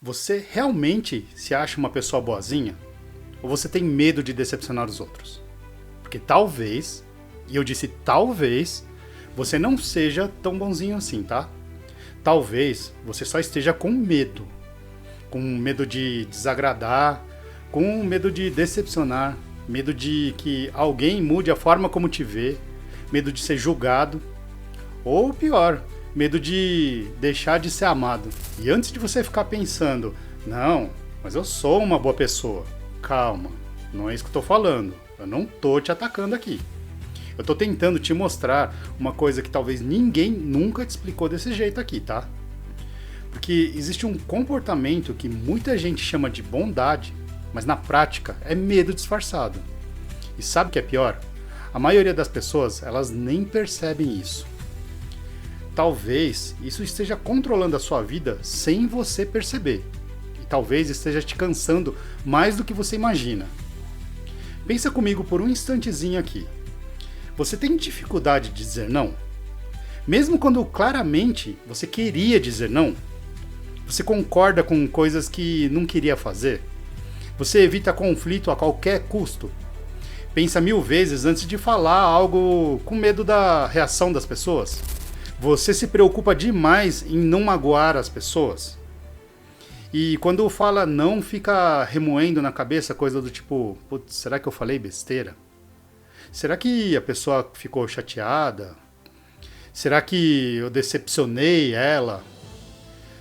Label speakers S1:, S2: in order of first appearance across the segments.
S1: Você realmente se acha uma pessoa boazinha? Ou você tem medo de decepcionar os outros? Porque talvez, e eu disse talvez, você não seja tão bonzinho assim, tá? Talvez você só esteja com medo de desagradar, com medo de decepcionar, medo de que alguém mude a forma como te vê, medo de ser julgado, ou pior, medo de deixar de ser amado. E antes de você ficar pensando, não, mas eu sou uma boa pessoa, calma, não é isso que eu tô falando, eu não tô te atacando aqui. Eu tô tentando te mostrar uma coisa que talvez ninguém nunca te explicou desse jeito aqui, tá? Porque existe um comportamento que muita gente chama de bondade, mas na prática é medo disfarçado. E sabe o que é pior? A maioria das pessoas, elas nem percebem isso. Talvez isso esteja controlando a sua vida sem você perceber. E talvez esteja te cansando mais do que você imagina. Pensa comigo por um instantezinho aqui. Você tem dificuldade de dizer não? Mesmo quando claramente você queria dizer não? Você concorda com coisas que não queria fazer? Você evita conflito a qualquer custo? Pensa 1000 vezes antes de falar algo com medo da reação das pessoas? Você se preocupa demais em não magoar as pessoas? E quando fala não, fica remoendo na cabeça coisa do tipo, putz, será que eu falei besteira? Será que a pessoa ficou chateada? Será que eu decepcionei ela?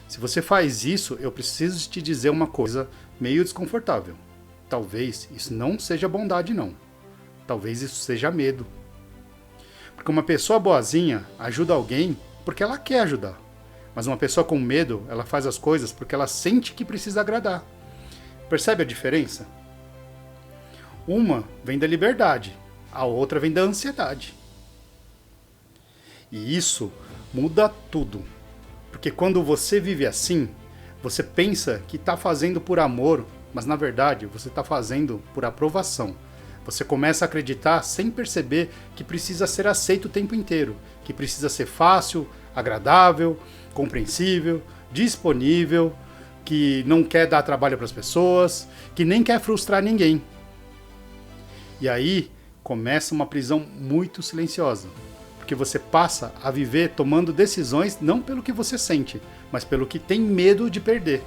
S1: Se você faz isso, eu preciso te dizer uma coisa meio desconfortável. Talvez isso não seja bondade, não. Talvez isso seja medo. Porque uma pessoa boazinha ajuda alguém porque ela quer ajudar. Mas uma pessoa com medo, ela faz as coisas porque ela sente que precisa agradar. Percebe a diferença? Uma vem da liberdade, a outra vem da ansiedade. E isso muda tudo. Porque quando você vive assim, você pensa que está fazendo por amor, mas na verdade você está fazendo por aprovação. Você começa a acreditar sem perceber que precisa ser aceito o tempo inteiro, que precisa ser fácil, agradável, compreensível, disponível, que não quer dar trabalho para as pessoas, que nem quer frustrar ninguém. E aí começa uma prisão muito silenciosa, porque você passa a viver tomando decisões não pelo que você sente, mas pelo que tem medo de perder.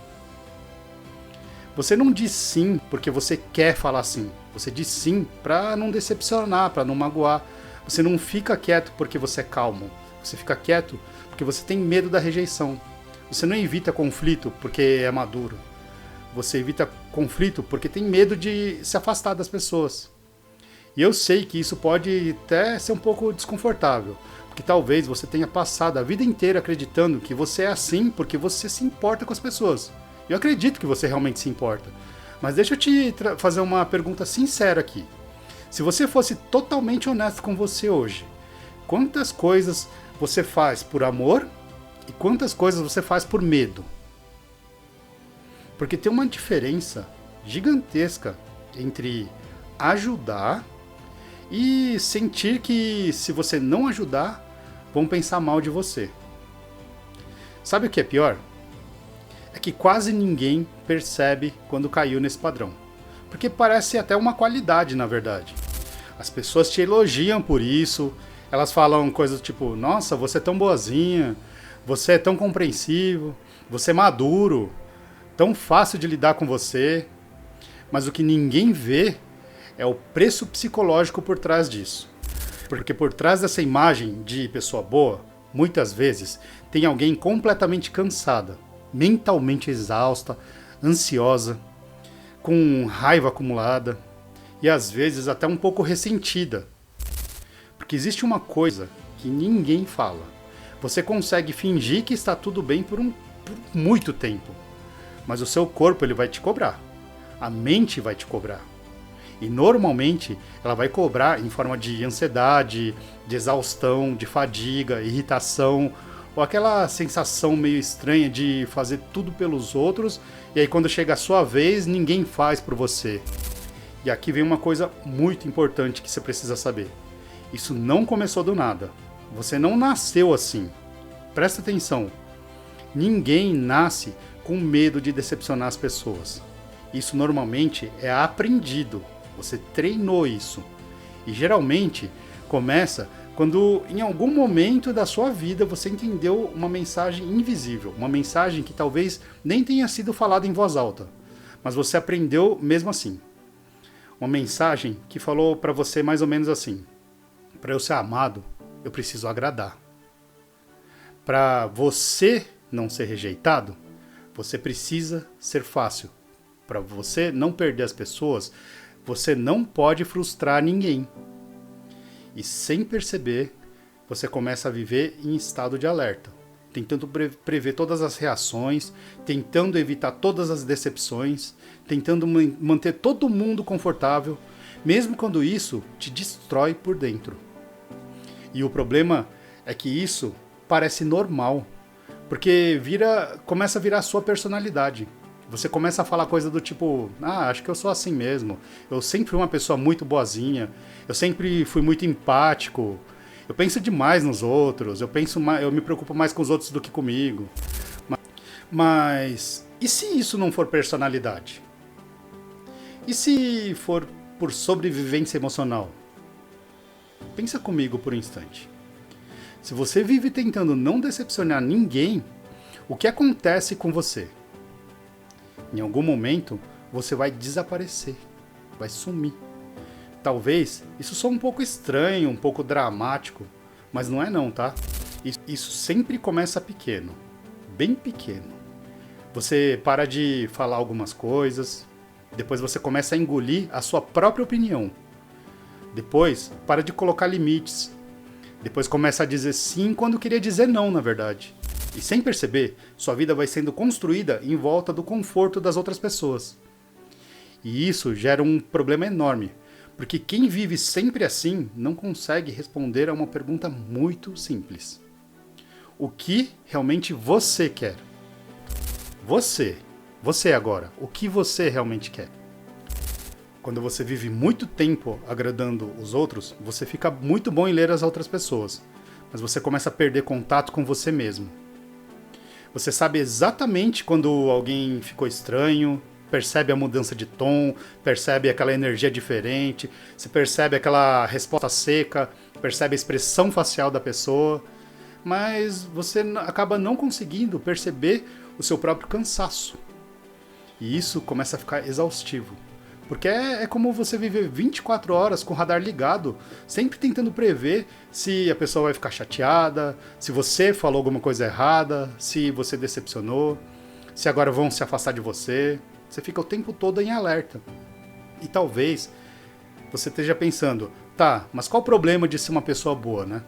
S1: Você não diz sim porque você quer falar sim. Você diz sim para não decepcionar, para não magoar. Você não fica quieto porque você é calmo. Você fica quieto porque você tem medo da rejeição. Você não evita conflito porque é maduro. Você evita conflito porque tem medo de se afastar das pessoas. E eu sei que isso pode até ser um pouco desconfortável, porque talvez você tenha passado a vida inteira acreditando que você é assim porque você se importa com as pessoas. Eu acredito que você realmente se importa. Mas deixa eu te fazer uma pergunta sincera aqui. Se você fosse totalmente honesto com você hoje, quantas coisas você faz por amor e quantas coisas você faz por medo? Porque tem uma diferença gigantesca entre ajudar e sentir que se você não ajudar, vão pensar mal de você. Sabe o que é pior? É que quase ninguém percebe quando caiu nesse padrão. Porque parece até uma qualidade, na verdade. As pessoas te elogiam por isso, elas falam coisas tipo, nossa, você é tão boazinha, você é tão compreensivo, você é maduro, tão fácil de lidar com você. Mas o que ninguém vê é o preço psicológico por trás disso. Porque por trás dessa imagem de pessoa boa, muitas vezes tem alguém completamente cansada, mentalmente exausta, ansiosa, com raiva acumulada e às vezes até um pouco ressentida. Porque existe uma coisa que ninguém fala. Você consegue fingir que está tudo bem por muito tempo, mas o seu corpo ele vai te cobrar. A mente vai te cobrar. E normalmente ela vai cobrar em forma de ansiedade, de exaustão, de fadiga, irritação, ou aquela sensação meio estranha de fazer tudo pelos outros, e aí quando chega a sua vez, ninguém faz por você. E aqui vem uma coisa muito importante que você precisa saber. Isso não começou do nada. Você não nasceu assim. Presta atenção. Ninguém nasce com medo de decepcionar as pessoas. Isso normalmente é aprendido, você treinou isso. E geralmente começa quando em algum momento da sua vida você entendeu uma mensagem invisível, uma mensagem que talvez nem tenha sido falada em voz alta, mas você aprendeu mesmo assim. Uma mensagem que falou para você mais ou menos assim: para eu ser amado, eu preciso agradar. Para você não ser rejeitado, você precisa ser fácil. Para você não perder as pessoas, você não pode frustrar ninguém. E sem perceber, você começa a viver em estado de alerta, tentando prever todas as reações, tentando evitar todas as decepções, tentando manter todo mundo confortável, mesmo quando isso te destrói por dentro. E o problema é que isso parece normal, porque começa a virar a sua personalidade. Você começa a falar coisa do tipo: acho que eu sou assim mesmo, eu sempre fui uma pessoa muito boazinha, eu sempre fui muito empático, eu penso demais nos outros, eu me preocupo mais com os outros do que comigo. Mas e se isso não for personalidade? E se for por sobrevivência emocional? Pensa comigo por um instante. Se você vive tentando não decepcionar ninguém, o que acontece com você? Em algum momento, você vai desaparecer, vai sumir. Talvez isso soe um pouco estranho, um pouco dramático, mas não é não, tá? Isso sempre começa pequeno, bem pequeno. Você para de falar algumas coisas, depois você começa a engolir a sua própria opinião. Depois, para de colocar limites. Depois começa a dizer sim quando queria dizer não, na verdade. E sem perceber, sua vida vai sendo construída em volta do conforto das outras pessoas. E isso gera um problema enorme, porque quem vive sempre assim não consegue responder a uma pergunta muito simples: o que realmente você quer? Você agora, o que você realmente quer? Quando você vive muito tempo agradando os outros, você fica muito bom em ler as outras pessoas, mas você começa a perder contato com você mesmo. Você sabe exatamente quando alguém ficou estranho, percebe a mudança de tom, percebe aquela energia diferente, você percebe aquela resposta seca, percebe a expressão facial da pessoa, mas você acaba não conseguindo perceber o seu próprio cansaço. E isso começa a ficar exaustivo. Porque é como você viver 24 horas com o radar ligado, sempre tentando prever se a pessoa vai ficar chateada, se você falou alguma coisa errada, se você decepcionou, se agora vão se afastar de você. Você fica o tempo todo em alerta. E talvez você esteja pensando: tá, mas qual o problema de ser uma pessoa boa, né?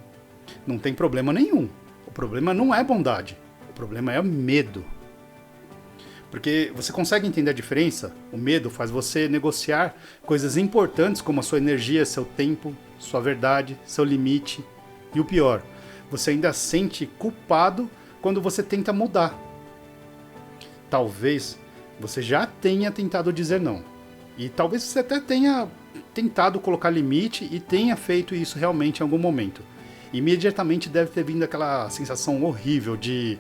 S1: Não tem problema nenhum. O problema não é bondade, o problema é o medo. Porque você consegue entender a diferença? O medo faz você negociar coisas importantes como a sua energia, seu tempo, sua verdade, seu limite. E o pior, você ainda sente culpado quando você tenta mudar. Talvez você já tenha tentado dizer não. E talvez você até tenha tentado colocar limite e tenha feito isso realmente em algum momento. Imediatamente deve ter vindo aquela sensação horrível de: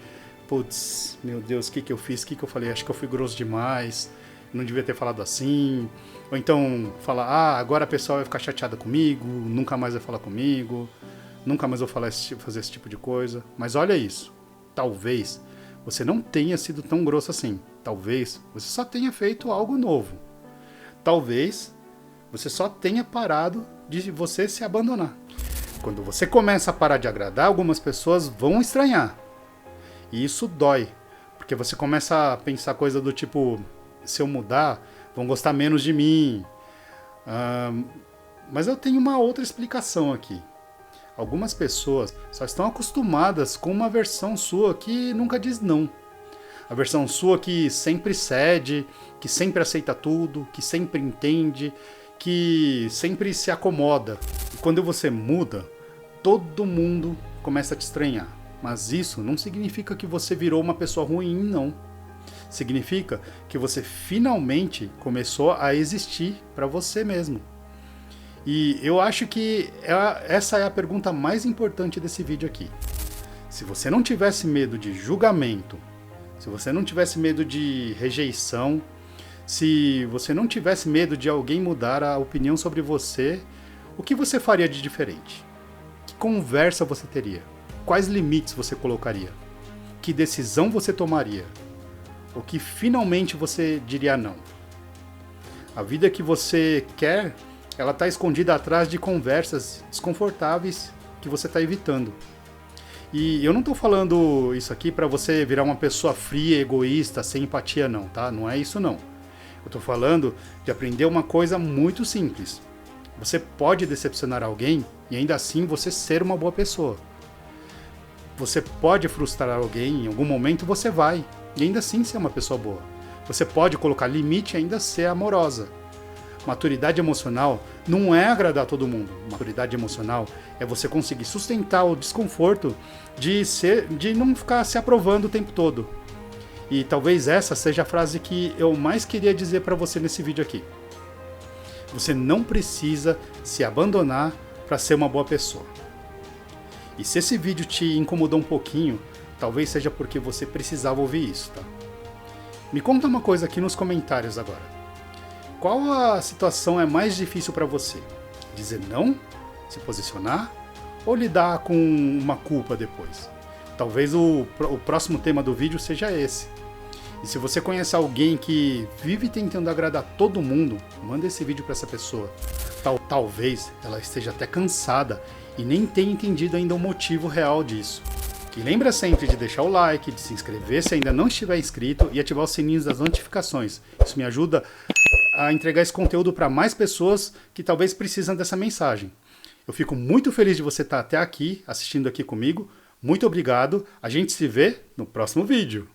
S1: putz, meu Deus, o que eu fiz? O que eu falei? Acho que eu fui grosso demais, não devia ter falado assim. Ou então falar: agora a pessoa vai ficar chateada comigo, nunca mais vai falar comigo, nunca mais vou fazer esse tipo de coisa. Mas olha isso, talvez você não tenha sido tão grosso assim. Talvez você só tenha feito algo novo. Talvez você só tenha parado de você se abandonar. Quando você começa a parar de agradar, algumas pessoas vão estranhar. E isso dói, porque você começa a pensar coisa do tipo: se eu mudar, vão gostar menos de mim. Mas eu tenho uma outra explicação aqui. Algumas pessoas só estão acostumadas com uma versão sua que nunca diz não. A versão sua que sempre cede, que sempre aceita tudo, que sempre entende, que sempre se acomoda. E quando você muda, todo mundo começa a te estranhar. Mas isso não significa que você virou uma pessoa ruim, não. Significa que você finalmente começou a existir para você mesmo. E eu acho que essa é a pergunta mais importante desse vídeo aqui. Se você não tivesse medo de julgamento, se você não tivesse medo de rejeição, se você não tivesse medo de alguém mudar a opinião sobre você, o que você faria de diferente? Que conversa você teria? Quais limites você colocaria? Que decisão você tomaria? O que finalmente você diria não? A vida que você quer, ela está escondida atrás de conversas desconfortáveis que você está evitando. E eu não estou falando isso aqui para você virar uma pessoa fria, egoísta, sem empatia não, tá? Não é isso não. Eu estou falando de aprender uma coisa muito simples. Você pode decepcionar alguém e ainda assim você ser uma boa pessoa. Você pode frustrar alguém, em algum momento você vai, e ainda assim ser uma pessoa boa. Você pode colocar limite e ainda ser amorosa. Maturidade emocional não é agradar todo mundo. Maturidade emocional é você conseguir sustentar o desconforto de não ficar se aprovando o tempo todo. E talvez essa seja a frase que eu mais queria dizer para você nesse vídeo aqui. Você não precisa se abandonar para ser uma boa pessoa. E se esse vídeo te incomodou um pouquinho, talvez seja porque você precisava ouvir isso, tá? Me conta uma coisa aqui nos comentários agora. Qual a situação é mais difícil para você? Dizer não? Se posicionar? Ou lidar com uma culpa depois? Talvez o próximo tema do vídeo seja esse. E se você conhece alguém que vive tentando agradar todo mundo, manda esse vídeo para essa pessoa. Talvez ela esteja até cansada e nem tenha entendido ainda o motivo real disso. E lembra sempre de deixar o like, de se inscrever se ainda não estiver inscrito e ativar os sininhos das notificações. Isso me ajuda a entregar esse conteúdo para mais pessoas que talvez precisam dessa mensagem. Eu fico muito feliz de você estar até aqui, assistindo aqui comigo. Muito obrigado. A gente se vê no próximo vídeo.